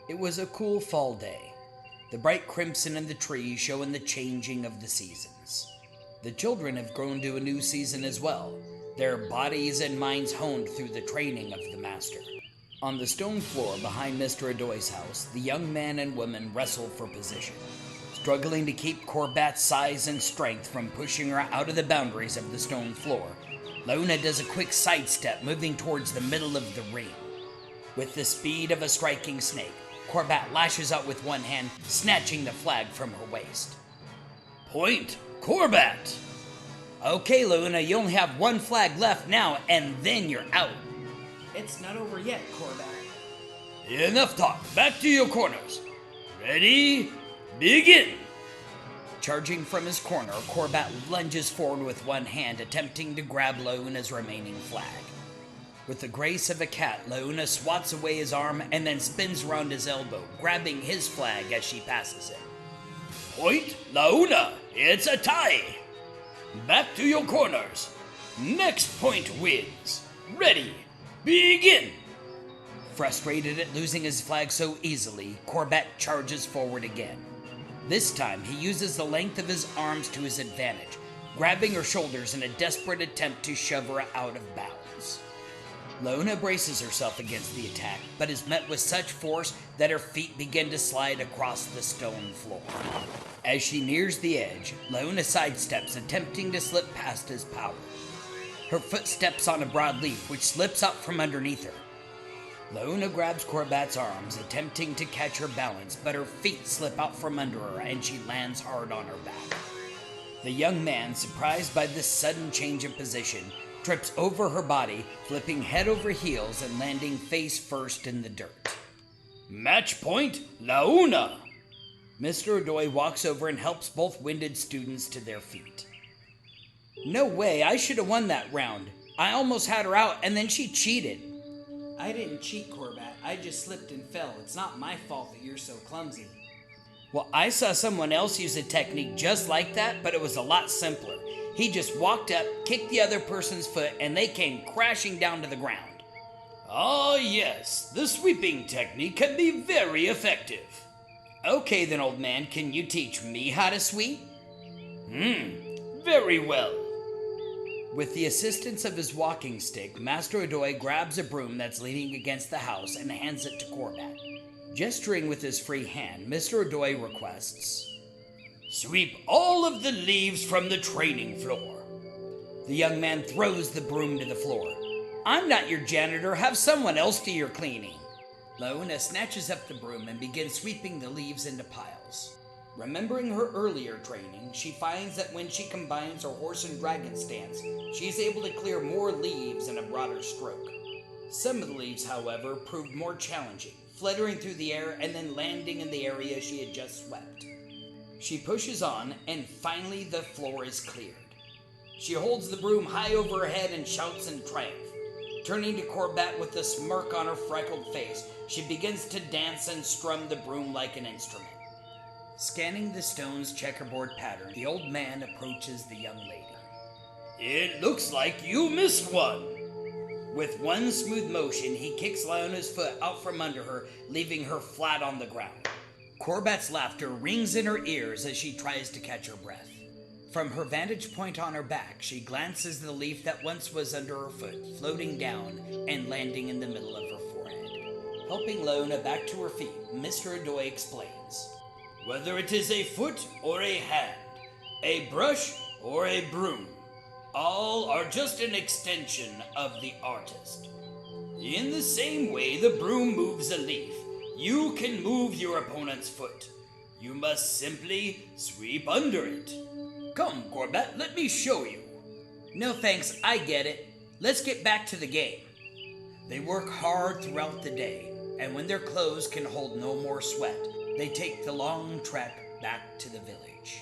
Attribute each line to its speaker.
Speaker 1: It was a cool fall day, the bright crimson in the trees showing the changing of the seasons. The children have grown to a new season as well, their bodies and minds honed through the training of the master. On the stone floor behind Mr. Adoy's house, the young man and woman wrestle for position, struggling to keep Corbat's size and strength from pushing her out of the boundaries of the stone floor. Luna does a quick sidestep, moving towards the middle of the ring. With the speed of a striking snake, Corbat lashes out with one hand, snatching the flag from her waist. Point, Corbat! Okay, Luna, you only have one flag left now, and then you're out.
Speaker 2: It's not over yet, Corbat.
Speaker 1: Enough talk. Back to your corners. Ready? Begin! Charging from his corner, Corbat lunges forward with one hand, attempting to grab Luna's remaining flag. With the grace of a cat, Luna swats away his arm and then spins around his elbow, grabbing his flag as she passes it. Point, Luna! It's a tie! Back to your corners. Next point wins. Ready? Begin! Frustrated at losing his flag so easily, Corbat charges forward again. This time, he uses the length of his arms to his advantage, grabbing her shoulders in a desperate attempt to shove her out of bounds. Luna braces herself against the attack, but is met with such force that her feet begin to slide across the stone floor. As she nears the edge, Luna sidesteps, attempting to slip past his power. Her foot steps on a broad leaf, which slips out from underneath her. Luna grabs Corbat's arms, attempting to catch her balance, but her feet slip out from under her and she lands hard on her back. The young man, surprised by this sudden change of position, trips over her body, flipping head over heels and landing face first in the dirt. Match point, Luna! Mr. Adoy walks over and helps both winded students to their feet. No way, I should have won that round. I almost had her out and then she cheated.
Speaker 2: I didn't cheat, Corbat. I just slipped and fell. It's not my fault that you're so clumsy.
Speaker 1: Well, I saw someone else use a technique just like that, but it was a lot simpler. He just walked up, kicked the other person's foot, and they came crashing down to the ground. Ah, yes, the sweeping technique can be very effective. Okay then, old man, can you teach me how to sweep? Very well. With the assistance of his walking stick, Master Adoy grabs a broom that's leaning against the house and hands it to Corbat. Gesturing with his free hand, Mr. Adoy requests, "Sweep all of the leaves from the training floor." The young man throws the broom to the floor. "I'm not your janitor. Have someone else do your cleaning." Luna snatches up the broom and begins sweeping the leaves into piles. Remembering her earlier training, she finds that when she combines her horse and dragon stance, she is able to clear more leaves in a broader stroke. Some of the leaves, however, proved more challenging, fluttering through the air and then landing in the area she had just swept. She pushes on, and finally the floor is cleared. She holds the broom high over her head and shouts in triumph. Turning to Corbat with a smirk on her freckled face, she begins to dance and strum the broom like an instrument. Scanning the stone's checkerboard pattern, the old man approaches the young lady. "It looks like you missed one." With one smooth motion, he kicks Luna's foot out from under her, leaving her flat on the ground. Corbat's laughter rings in her ears as she tries to catch her breath. From her vantage point on her back, she glances at the leaf that once was under her foot, floating down and landing in the middle of her forehead. Helping Luna back to her feet, Mr. Adoy explains, "Whether it is a foot or a hand, a brush or a broom, all are just an extension of the artist. In the same way the broom moves a leaf, you can move your opponent's foot. You must simply sweep under it. Come, Corbat, let me show you." "No thanks, I get it. Let's get back to the game." They work hard throughout the day, and when their clothes can hold no more sweat, they take the long trek back to the village.